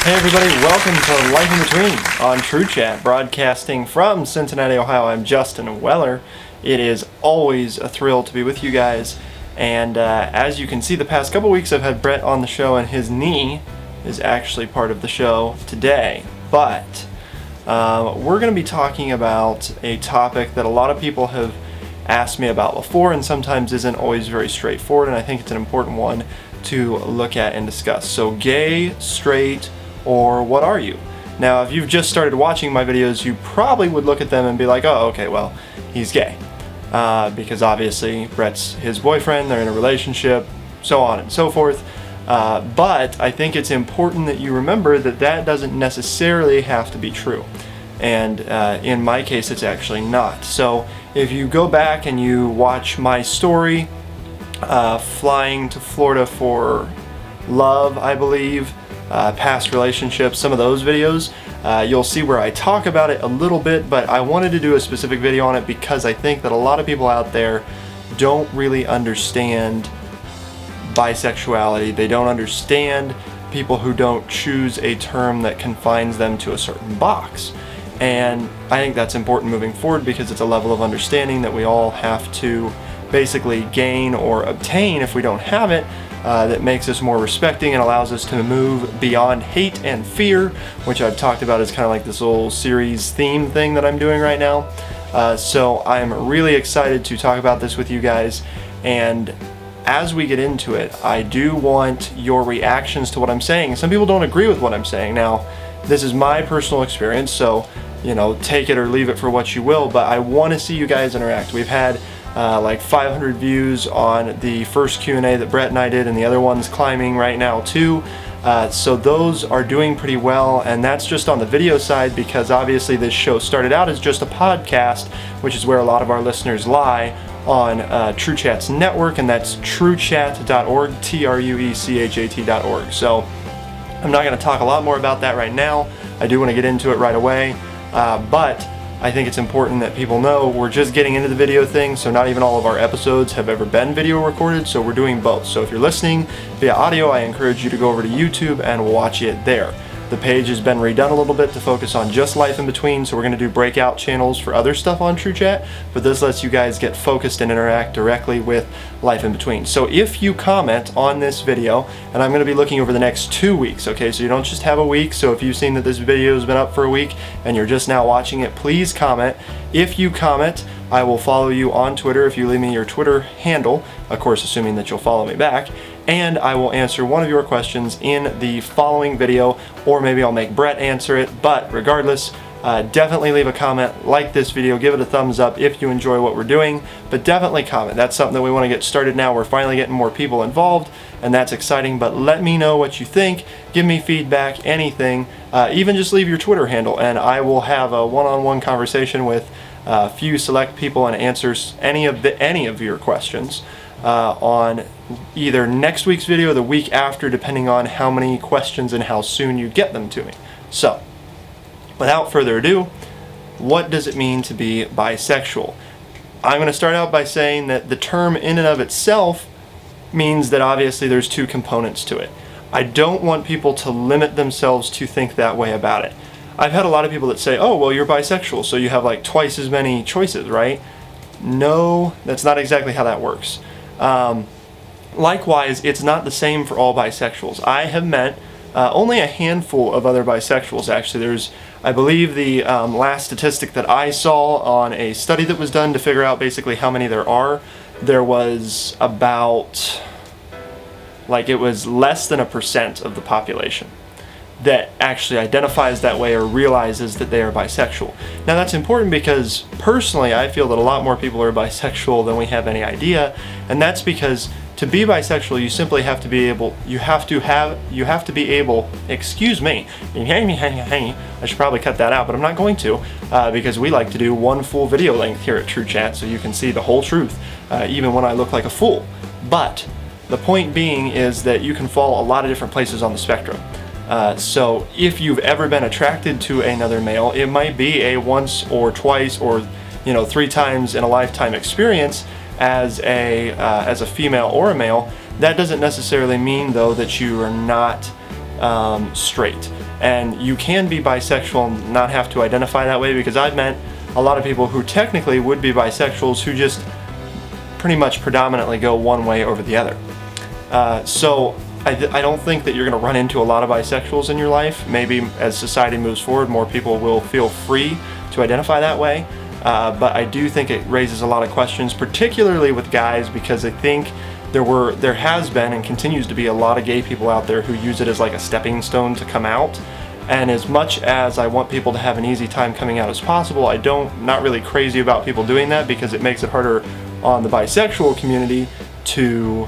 Hey everybody, welcome to Life in Between on True Chat, broadcasting from Cincinnati, Ohio. I'm Justin Weller. It is always a thrill to be with you guys, and as you can see, the past couple weeks I've had Brett on the show, and his knee is actually part of the show today. But we're going to be talking about a topic that a lot of people have asked me about before, and sometimes isn't always very straightforward, and I think it's an important one to look at and discuss. So, gay, straight, or what are you? Now, if you've just started watching my videos, you probably would look at them and be like, oh, okay, well, he's gay. Because obviously Brett's his boyfriend, they're in a relationship, so on and so forth. But I think it's important that you remember that that doesn't necessarily have to be true. And in my case, it's actually not. So if you go back and you watch my story, flying to Florida for love, I believe, past relationships, some of those videos, you'll see where I talk about it a little bit, but I wanted to do a specific video on it because I think that a lot of people out there don't really understand bisexuality. They don't understand people who don't choose a term that confines them to a certain box. And I think that's important moving forward because it's a level of understanding that we all have to basically gain or obtain if we don't have it, that makes us more respecting and allows us to move beyond hate and fear, which I've talked about as kind of like this little series theme thing that I'm doing right now. So I'm really excited to talk about this with you guys, and as we get into it, I do want your reactions to what I'm saying. Some people don't agree with what I'm saying. Now, this is my personal experience, so take it or leave it for what you will, but I want to see you guys interact. We've had like 500 views on the first Q&A that Brett and I did, and the other one's climbing right now too. So those are doing pretty well, and that's just on the video side because obviously this show started out as just a podcast, which is where a lot of our listeners lie on True Chat's network, and that's truechat.org, truechat.org. So I'm not going to talk a lot more about that right now. I do want to get into it right away, but I think it's important that people know we're just getting into the video thing, so not even all of our episodes have ever been video recorded, so we're doing both. So if you're listening via audio, I encourage you to go over to YouTube and watch it there. The page has been redone a little bit to focus on just Life in Between, so we're going to do breakout channels for other stuff on True Chat, but this lets you guys get focused and interact directly with Life in Between. So if you comment on this video, and I'm going to be looking over the next 2 weeks, okay, so you don't just have a week, so if you've seen that this video has been up for a week and you're just now watching it, please comment. If you comment, I will follow you on Twitter if you leave me your Twitter handle, of course assuming that you'll follow me back, and I will answer one of your questions in the following video, or maybe I'll make Brett answer it, but regardless, definitely leave a comment, like this video, give it a thumbs up if you enjoy what we're doing, but definitely comment. That's something that we want to get started now. We're finally getting more people involved, and that's exciting, but let me know what you think, give me feedback, anything, even just leave your Twitter handle, and I will have a one-on-one conversation with a few select people and answer any of your questions on either next week's video or the week after, depending on how many questions and how soon you get them to me. So, without further ado, what does it mean to be bisexual? I'm going to start out by saying that the term in and of itself means that obviously there's two components to it. I don't want people to limit themselves to think that way about it. I've had a lot of people that say, oh, well, you're bisexual, so you have like twice as many choices, right? No, that's not exactly how that works. Likewise, it's not the same for all bisexuals. I have met only a handful of other bisexuals, actually. There's, I believe, the last statistic that I saw on a study that was done to figure out basically how many there are. There was about, like, it was less than 1% of the population that actually identifies that way or realizes that they are bisexual. Now that's important because personally I feel that a lot more people are bisexual than we have any idea, and that's because to be bisexual you simply have to be able, excuse me, I should probably cut that out, but I'm not going to, because we like to do one full video length here at True Chat so you can see the whole truth, even when I look like a fool. But the point being is that you can fall a lot of different places on the spectrum. So if you've ever been attracted to another male, it might be a once or twice or 3 times in a lifetime experience as a female or a male. That doesn't necessarily mean though that you are not straight. And you can be bisexual and not have to identify that way, because I've met a lot of people who technically would be bisexuals who just pretty much predominantly go one way over the other. So I don't think that you're going to run into a lot of bisexuals in your life. Maybe as society moves forward, more people will feel free to identify that way. But I do think it raises a lot of questions, particularly with guys, because I think there has been and continues to be a lot of gay people out there who use it as like a stepping stone to come out. And as much as I want people to have an easy time coming out as possible, not really crazy about people doing that, because it makes it harder on the bisexual community to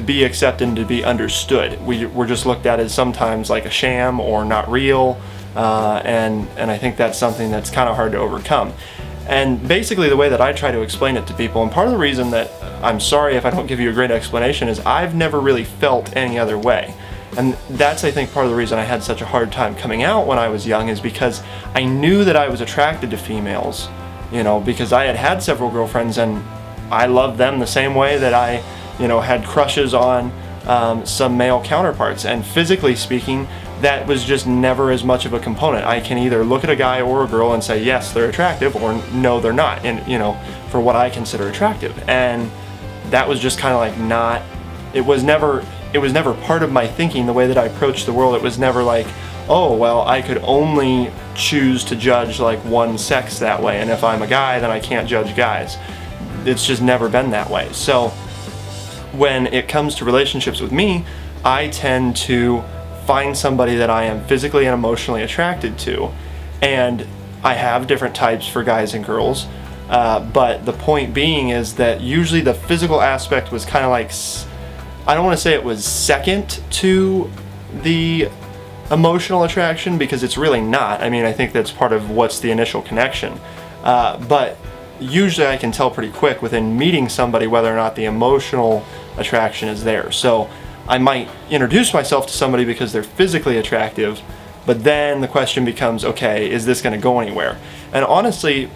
be accepted and to be understood. We're just looked at as sometimes like a sham or not real, and I think that's something that's kind of hard to overcome. And basically the way that I try to explain it to people, and part of the reason that I'm sorry if I don't give you a great explanation, is I've never really felt any other way. And that's, I think, part of the reason I had such a hard time coming out when I was young, is because I knew that I was attracted to females, because I had had several girlfriends and I loved them the same way that I, had crushes on some male counterparts. And physically speaking, that was just never as much of a component. I can either look at a guy or a girl and say, yes, they're attractive, or no, they're not, and for what I consider attractive. And that was just kind of like not, it was never part of my thinking, the way that I approached the world. It was never like, oh, well, I could only choose to judge like one sex that way, and if I'm a guy, then I can't judge guys. It's just never been that way. So when it comes to relationships with me, I tend to find somebody that I am physically and emotionally attracted to. And I have different types for guys and girls, but the point being is that usually the physical aspect was kind of like, I don't want to say it was second to the emotional attraction, because it's really not. I mean, I think that's part of what's the initial connection. But usually I can tell pretty quick within meeting somebody whether or not the emotional attraction is there. So I might introduce myself to somebody because they're physically attractive, but then the question becomes, okay, is this going to go anywhere? And honestly,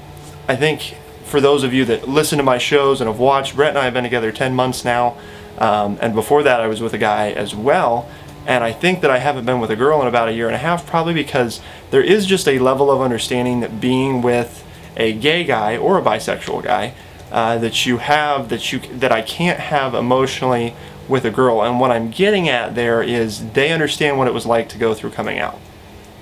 I think for those of you that listen to my shows and have watched, Brett and I have been together 10 months now, and before that I was with a guy as well, and I think that I haven't been with a girl in about 1.5 years, probably because there is just a level of understanding that being with a gay guy or a bisexual guy that I can't have emotionally with a girl. And what I'm getting at there is they understand what it was like to go through coming out.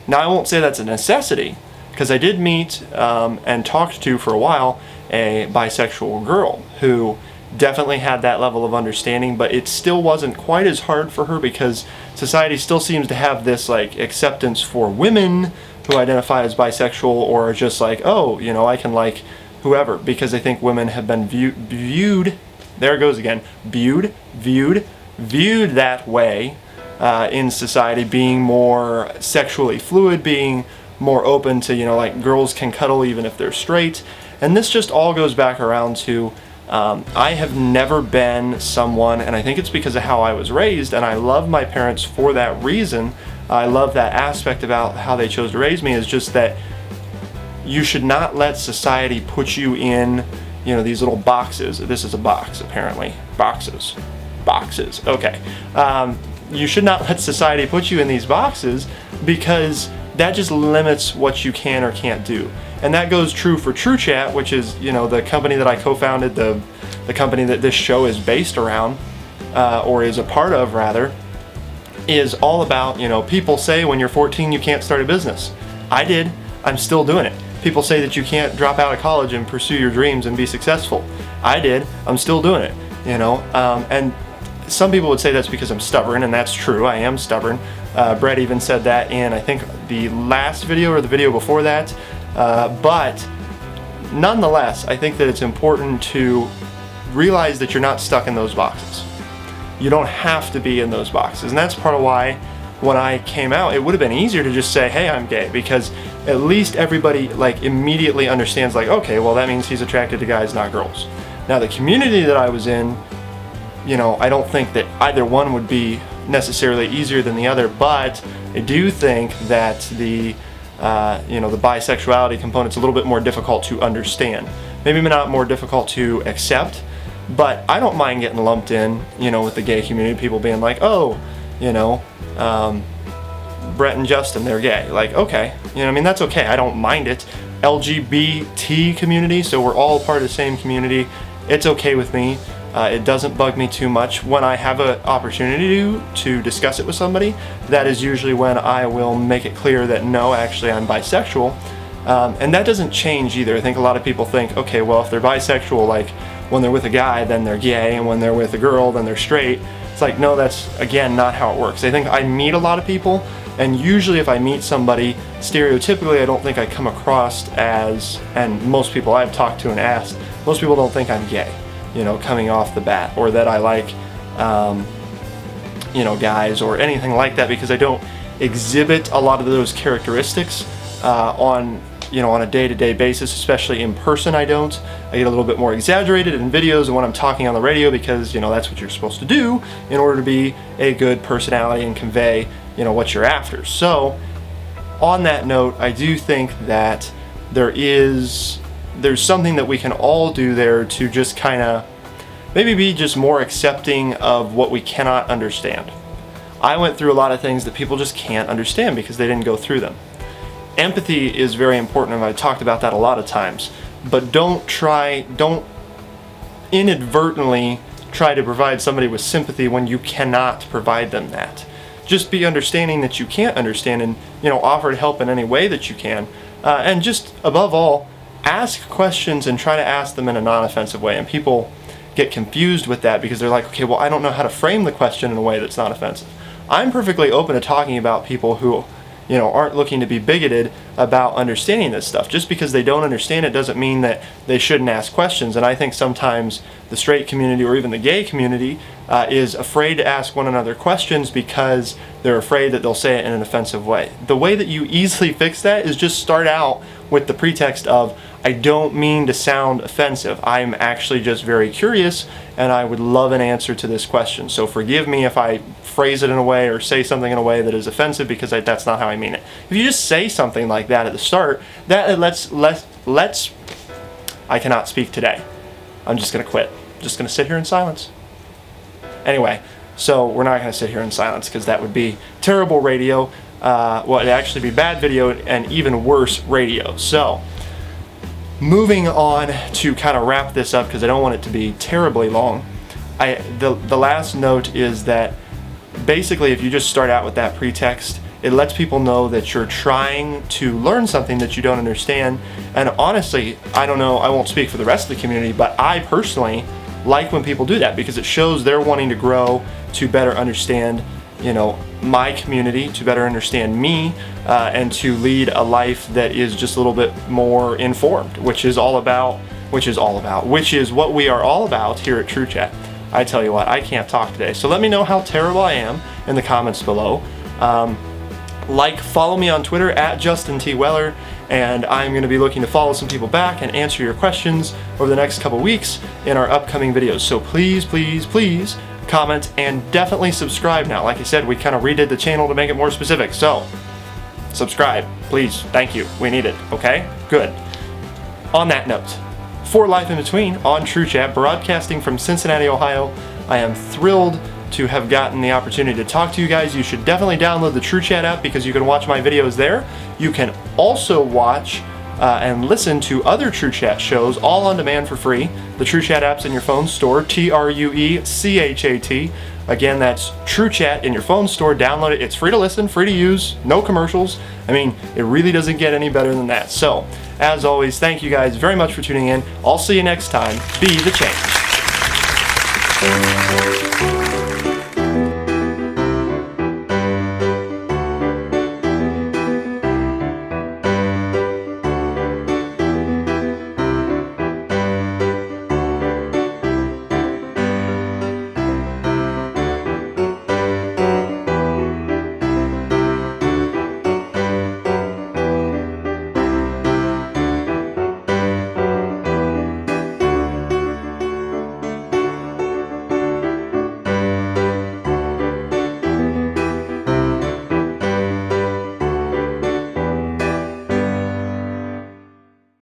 Now, I won't say that's a necessity, because I did meet and talked to for a while a bisexual girl who definitely had that level of understanding, but it still wasn't quite as hard for her, because society still seems to have this like acceptance for women who identify as bisexual, or are just like, oh, I can like whoever, because I think women have been viewed there it goes again, viewed that way in society, being more sexually fluid, being more open to, like girls can cuddle even if they're straight. And this just all goes back around to I have never been someone, and I think it's because of how I was raised, and I love my parents for that reason. I love that aspect about how they chose to raise me, is just that you should not let society put you in, these little boxes. This is a box, apparently. Boxes. Okay. You should not let society put you in these boxes, because that just limits what you can or can't do. And that goes true for True Chat, which is, the company that I co-founded, the company that this show is based around, or is a part of rather, is all about, people say when you're 14 you can't start a business. I did. I'm still doing it. People say that you can't drop out of college and pursue your dreams and be successful. I did. I'm still doing it, and some people would say that's because I'm stubborn, and that's true. I am stubborn. Brett even said that in, I think, the last video or the video before that. But nonetheless, I think that it's important to realize that you're not stuck in those boxes. You don't have to be in those boxes. And that's part of why when I came out, it would have been easier to just say, hey, I'm gay, because at least everybody immediately understands, okay, well, that means he's attracted to guys, not girls. Now, the community that I was in, I don't think that either one would be necessarily easier than the other, but I do think that the bisexuality component's a little bit more difficult to understand. Maybe not more difficult to accept, but I don't mind getting lumped in, with the gay community, people being like, oh, Brett and Justin, they're gay. Like, okay, you know what I mean? That's okay, I don't mind it. LGBT community, so we're all part of the same community. It's okay with me. It doesn't bug me too much. When I have an opportunity to discuss it with somebody, that is usually when I will make it clear that no, actually I'm bisexual. And that doesn't change either. I think a lot of people think, okay, well, if they're bisexual, like when they're with a guy, then they're gay, and when they're with a girl, then they're straight. It's like, no, that's, again, not how it works. I think I meet a lot of people, and usually if I meet somebody, stereotypically, I don't think I come across as, and most people I've talked to and asked, most people don't think I'm gay, you know, coming off the bat, or that I like, you know, guys or anything like that, because I don't exhibit a lot of those characteristics on a day-to-day basis, especially in person. I don't. I get a little bit more exaggerated in videos and when I'm talking on the radio, because, you know, that's what you're supposed to do in order to be a good personality and convey, you know, what you're after. So on that note, I do think that there's something that we can all do there to just kind of maybe be just more accepting of what we cannot understand. I went through a lot of things that people just can't understand because they didn't go through them. Empathy is very important, and I've talked about that a lot of times, but don't inadvertently try to provide somebody with sympathy when you cannot provide them that. Just be understanding that you can't understand, and, you know, offer to help in any way that you can, and just above all, ask questions and try to ask them in a non-offensive way. And people get confused with that because they're like, okay, well, I don't know how to frame the question in a way that's not offensive. I'm perfectly open to talking about people who, you know, aren't looking to be bigoted about understanding this stuff. Just because they don't understand it doesn't mean that they shouldn't ask questions. And I think sometimes the straight community or even the gay community is afraid to ask one another questions because they're afraid that they'll say it in an offensive way. The way that you easily fix that is just start out with the pretext of, I don't mean to sound offensive. I'm actually just very curious and I would love an answer to this question. So forgive me if I phrase it in a way or say something in a way that is offensive, because that's not how I mean it. If you just say something like that at the start, that let's I cannot speak today. I'm just gonna quit. Just gonna sit here in silence. Anyway, so we're not gonna sit here in silence because that would be terrible radio. Well, it'd actually be bad video and even worse radio. So moving on to kind of wrap this up, because I don't want it to be terribly long. The last note is that basically if you just start out with that pretext, it lets people know that you're trying to learn something that you don't understand. And honestly, I don't know, I won't speak for the rest of the community, but I personally like when people do that, because it shows they're wanting to grow to better understand, you know, my community, to better understand me, and to lead a life that is just a little bit more informed, which is what we are all about here at True Chat. I tell you what, I can't talk today. So let me know how terrible I am in the comments below. Follow me on Twitter at Justin T. Weller, and I'm going to be looking to follow some people back and answer your questions over the next couple weeks in our upcoming videos. So please, please, please comment and definitely subscribe now. Like I said, we kind of redid the channel to make it more specific. So subscribe, please. Thank you. We need it. Okay? Good. On that note, for Life in Between on True Chat, broadcasting from Cincinnati, Ohio, I am thrilled to have gotten the opportunity to talk to you guys. You should definitely download the True Chat app because you can watch my videos there. You can also watch and listen to other True Chat shows all on demand for free. The True Chat app's in your phone store, TrueChat. Again, that's True Chat in your phone store. Download it. It's free to listen, free to use, no commercials. I mean, it really doesn't get any better than that. So, as always, thank you guys very much for tuning in. I'll see you next time. Be the change.